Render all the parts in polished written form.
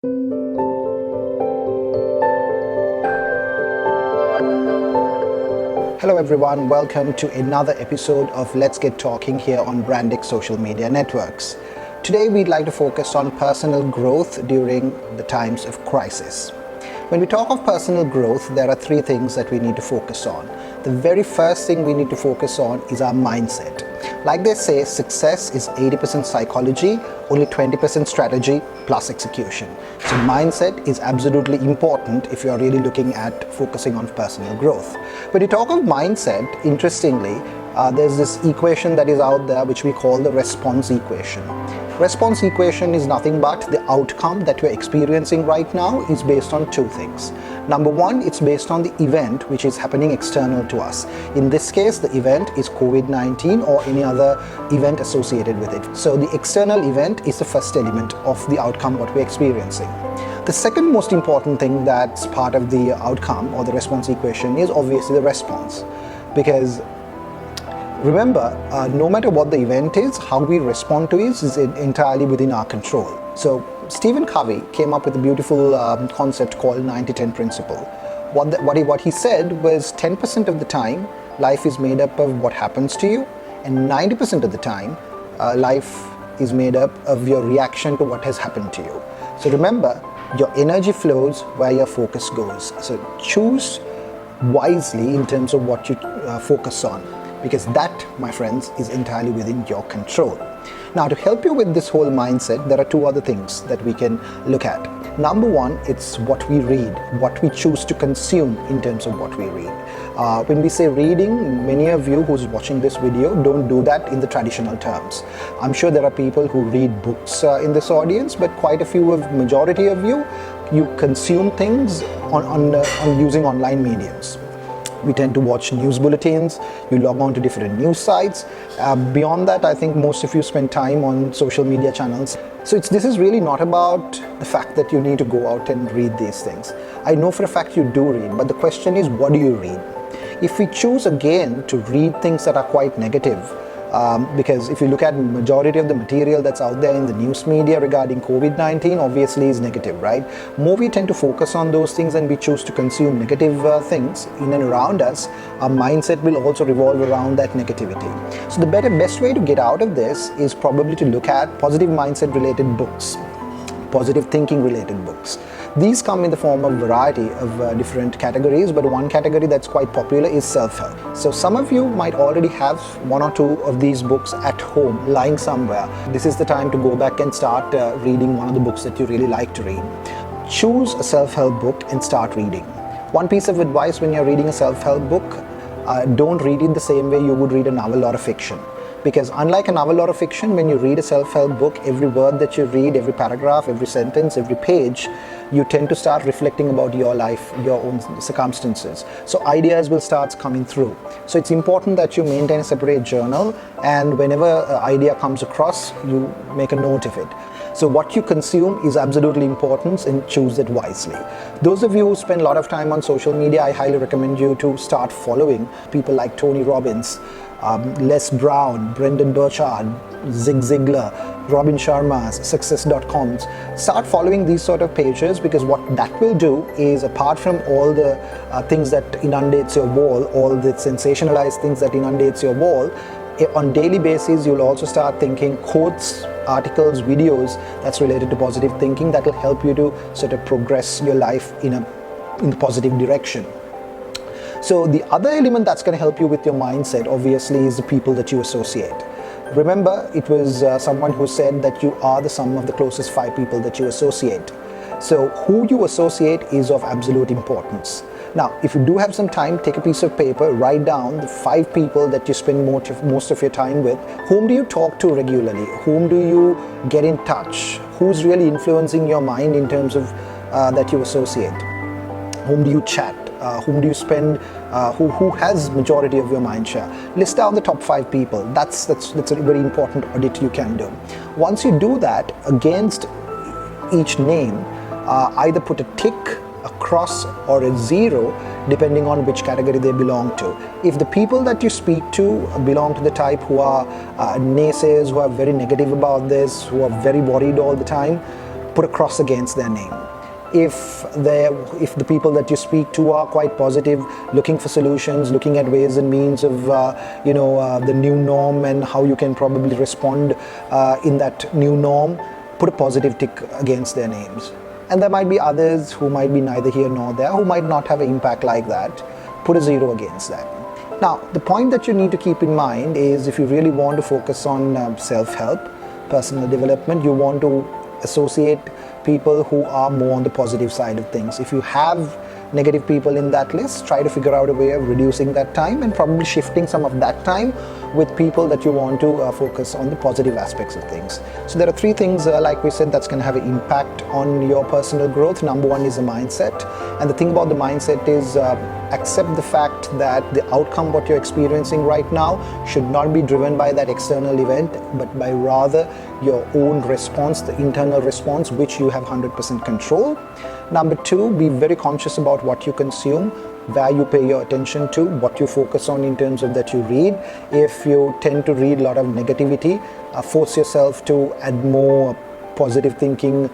Hello everyone, welcome to another episode of Let's Get Talking here on Brandix social media networks. Today we'd like to focus on personal growth during the times of crisis. When we talk of personal growth, there are three things that we need to focus on. The very first thing we need to focus on is our mindset. Like they say, success is 80% psychology, only 20% strategy plus execution. So mindset is absolutely important if you're really looking at focusing on personal growth. When you talk of mindset, interestingly, there's this equation that is out there which we call the response equation. Response equation is nothing but the outcome that we're experiencing right now is based on two things. Number one, it's based on the event which is happening external to us. In this case, the event is COVID-19 or any other event associated with it. So the external event is the first element of the outcome what we're experiencing. The second most important thing that's part of the outcome or the response equation is obviously the response. Because remember, no matter what the event is, how we respond to it is entirely within our control. So Stephen Covey came up with a beautiful concept called 90-10 principle. What he said was 10% of the time, life is made up of what happens to you, and 90% of the time, life is made up of your reaction to what has happened to you. So remember, your energy flows where your focus goes. So choose wisely in terms of what you focus on, because that, my friends, is entirely within your control. Now, to help you with this whole mindset, there are two other things that we can look at. Number one, it's what we read, what we choose to consume in terms of what we read. When we say reading, many of you who's watching this video don't do that in the traditional terms. I'm sure there are people who read books in this audience, but quite a few of majority of you consume things on using online mediums. We tend to watch news bulletins, you log on to different news sites. Beyond that, I think most of you spend time on social media channels. So this is really not about the fact that you need to go out and read these things. I know for a fact you do read, but the question is, what do you read? If we choose again to read things that are quite negative, because if you look at the majority of the material that's out there in the news media regarding COVID-19, obviously is negative, right? More we tend to focus on those things and we choose to consume negative things in and around us, our mindset will also revolve around that negativity. So the best way to get out of this is probably to look at positive mindset related books, positive thinking related books. These come in the form of variety of different categories, but one category that's quite popular is self-help. So some of you might already have one or two of these books at home, lying somewhere. This is the time to go back and start reading one of the books that you really like to read. Choose a self-help book and start reading. One piece of advice when you're reading a self-help book, don't read it the same way you would read a novel or a fiction. Because unlike a novel or a fiction, when you read a self-help book, every word that you read, every paragraph, every sentence, every page, you tend to start reflecting about your life, your own circumstances. So ideas will start coming through. So it's important that you maintain a separate journal, and whenever an idea comes across, you make a note of it. So what you consume is absolutely important, and choose it wisely. Those of you who spend a lot of time on social media, I highly recommend you to start following people like Tony Robbins, Les Brown, Brendan Burchard, Zig Ziglar, Robin Sharma's Success.coms. Start following these sort of pages, because what that will do is, apart from all the things that inundates your wall, all the sensationalized things that inundates your wall, on daily basis you'll also start thinking quotes, articles, videos that's related to positive thinking that will help you to sort of progress your life in the positive direction. So the other element that's going to help you with your mindset obviously is the people that you associate. Remember, it was someone who said that you are the sum of the closest 5 people that you associate. So who you associate is of absolute importance. Now, if you do have some time, take a piece of paper, write down the 5 people that you spend most of your time with. Whom do you talk to regularly? Whom do you get in touch? Who's really influencing your mind in terms of that you associate? Whom do you chat? Whom do you spend, who has majority of your mind share? List down the top 5 people. That's a very important audit you can do. Once you do that, against each name, either put a tick, a cross, or a 0, depending on which category they belong to. If the people that you speak to belong to the type who are naysayers, who are very negative about this, who are very worried all the time, put a cross against their name. If the people that you speak to are quite positive, looking for solutions, looking at ways and means of the new norm and how you can probably respond in that new norm, put a positive tick against their names. And there might be others who might be neither here nor there, who might not have an impact like that. Put a 0 against that. Now, the point that you need to keep in mind is, if you really want to focus on self-help, personal development, you want to associate people who are more on the positive side of things. If you have negative people in that list, try to figure out a way of reducing that time and probably shifting some of that time with people that you want to focus on the positive aspects of things. So there are 3 things, like we said, that's going to have an impact on your personal growth. Number 1 is a mindset. And the thing about the mindset is, accept the fact that the outcome what you're experiencing right now should not be driven by that external event, but by rather your own response, the internal response, which you have 100% control. Number 2, be very conscious about what you consume, where you pay your attention to, what you focus on in terms of that you read. If you tend to read a lot of negativity, force yourself to add more positive thinking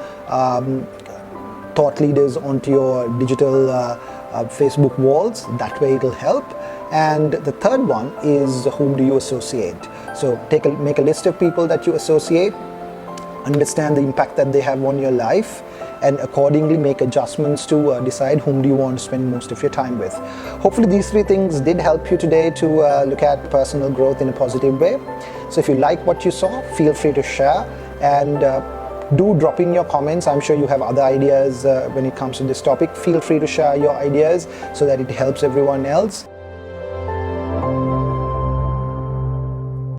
thought leaders onto your digital Facebook walls. That way it'll help. And the third one is, whom do you associate? So make a list of people that you associate, understand the impact that they have on your life, and accordingly make adjustments to decide whom do you want to spend most of your time with. Hopefully these 3 things did help you today to look at personal growth in a positive way. So if you like what you saw, feel free to share, and do drop in your comments. I'm sure you have other ideas when it comes to this topic. Feel free to share your ideas so that it helps everyone else.